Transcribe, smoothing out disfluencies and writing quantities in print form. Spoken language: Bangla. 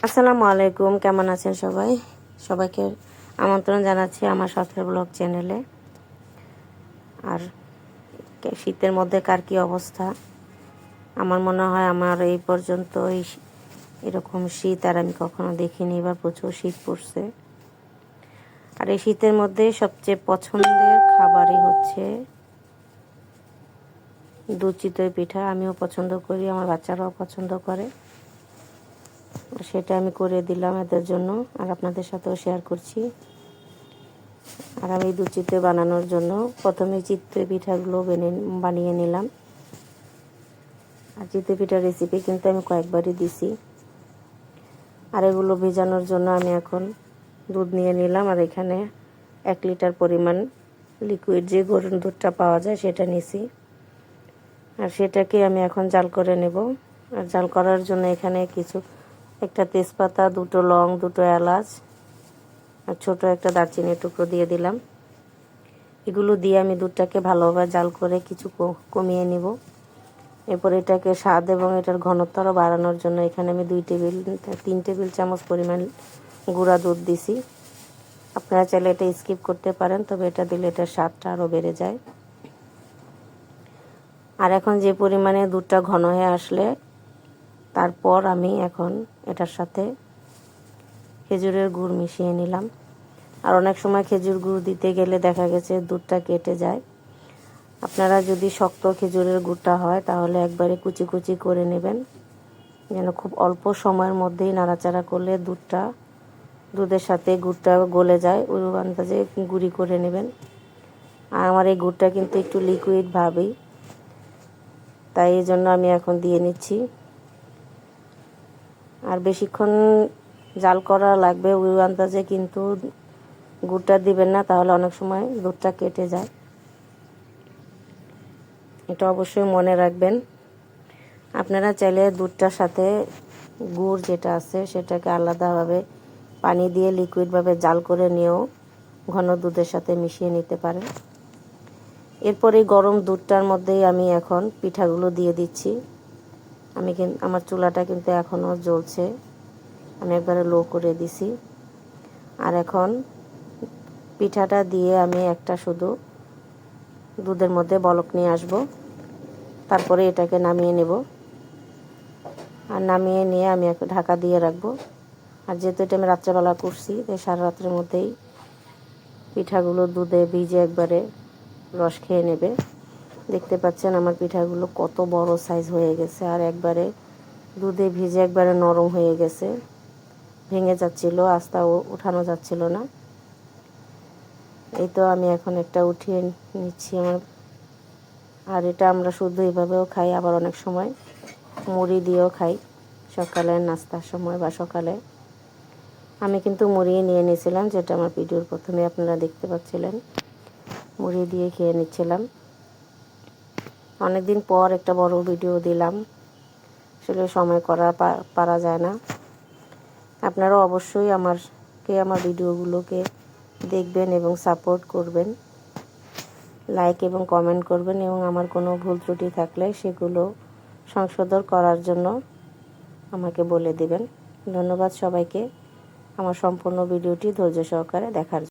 আসসালামু আলাইকুম, কেমন আছেন সবাই? সবাইকে আমন্ত্রণ জানাচ্ছি আমার শখের ব্লগ চ্যানেলে। আর শীতের মধ্যে কার কী অবস্থা? আমার মনে হয় আমার এই পর্যন্ত এরকম শীত আর আমি কখনো দেখিনি। এবার প্রচুর শীত পড়ছে। আর এই শীতের মধ্যে সবচেয়ে পছন্দের খাবারই হচ্ছে দুধ চিতই পিঠা। আমিও পছন্দ করি, আমার বাচ্চারাও পছন্দ করে। সেটা আমি করে দিলাম এদের জন্য, আর আপনাদের সাথেও শেয়ার করছি। আর আমি দুধ চিতই বানানোর জন্য প্রথমে চিতই পিঠাগুলো বানিয়ে নিলাম। আর চিতই পিঠার রেসিপি কিন্তু আমি কয়েকবারই দিছি। আর এগুলো ভেজানোর জন্য আমি এখন দুধ নিয়ে নিলাম। আর এখানে 1 লিটার পরিমাণ লিকুইড যে গরুর দুধটা পাওয়া যায় সেটা নিছি। আর সেটাকে আমি এখন জাল করে নেব। আর জাল করার জন্য এখানে একটা তেজপাতা, 2টো লং, 2টো এলাচ আর ছোট একটা দারচিনির টুকরো দিয়ে দিলাম। এগুলো দিয়ে আমি দুধটাকে ভালোভাবে জাল করে কিছু কমিয়ে নিব। এরপর এটাকে স্বাদ এবং এটার ঘনত্ব আরও বাড়ানোর জন্য এখানে আমি 3 টেবিল চামচ পরিমাণ গুঁড়া দুধ দিছি। আপনারা চাইলে এটা স্কিপ করতে পারেন, তবে এটা দিলে এটার স্বাদটা আরও বেড়ে যায়। আর এখন যে পরিমাণে দুধটা ঘন হয়ে আসলে তারপর আমি এখন এটার সাথে খেজুরের গুড় মিশিয়ে নিলাম। আর অনেক সময় খেজুর গুড় দিতে গেলে দেখা গেছে দুধটা কেটে যায়। আপনারা যদি শক্ত খেজুরের গুড়টা হয় তাহলে একবারে কুচি কুচি করে নেবেন, যেন খুব অল্প সময়ের মধ্যেই নাড়াচাড়া করলে দুধের সাথে গুড়টা গলে যায়। ওই আন্দাজে গুঁড়ি করে নেবেন। আর আমার এই গুড়টা কিন্তু একটু লিকুইড ভাবেই, তাই এই জন্য আমি এখন দিয়ে নিচ্ছি। আর বেশিক্ষণ জাল করা লাগবে ওই আন্দাজে কিন্তু গুড়টা দিবেন না, তাহলে অনেক সময় দুধটা কেটে যায়। এটা অবশ্যই মনে রাখবেন। আপনারা চাইলে দুধটার সাথে গুড় যেটা আছে সেটাকে আলাদাভাবে পানি দিয়ে লিকুইডভাবে জাল করে নিয়েও ঘন দুধের সাথে মিশিয়ে নিতে পারেন। এরপরে গরম দুধটার মধ্যেই আমি এখন পিঠাগুলো দিয়ে দিচ্ছি। আমার চুলাটা কিন্তু এখনও জ্বলছে, আমি একবারে লো করে দিছি। আর এখন পিঠাটা দিয়ে আমি একটা শুধু দুধের মধ্যে বলক নিয়ে আসব, তারপরে এটাকে নামিয়ে নেব। আর নামিয়ে নিয়ে আমি ঢাকা দিয়ে রাখবো। আর যেহেতু এটা আমি রাত্রেবেলা করছি, তাই সারা রাত্রের মধ্যেই পিঠাগুলো দুধে ভিজে একবারে রস খেয়ে নেবে। দেখতে পাচ্ছেন আমার পিঠাগুলো কত বড় সাইজ হয়ে গেছে, আর একবারে দুধে ভিজে একবারে নরম হয়ে গেছে, ভেঙে যাচ্ছিল, আস্তা উঠানো যাচ্ছিল না। এই তো আমি এখন একটা উঠিয়ে নিচ্ছি আর এটা আমরা শুধু এইভাবেও খাই, আবার অনেক সময় মুড়ি দিয়েও খাই সকালে নাস্তার সময় বা সকালে। আমি কিন্তু মুড়ি নিয়ে নিয়েছিলাম, যেটা আমার ভিডিওর প্রথমে আপনারা দেখতে পাচ্ছিলেন। মুড়ি দিয়ে খেয়ে নিচ্ছিলাম। অনেকদিন পর একটা বড় ভিডিও দিলাম, আসলে সময় পারা যায় না। আপনারা অবশ্যই আমার ভিডিওগুলোকে দেখবেন এবং সাপোর্ট করবেন, লাইক এবং কমেন্ট করবেন, এবং আমার কোনো ভুল ত্রুটি থাকলে সেগুলো সংশোধন করার জন্য আমাকে বলে দিবেন। ধন্যবাদ সবাইকে আমার সম্পূর্ণ ভিডিওটি ধৈর্য সহকারে দেখার জন্য।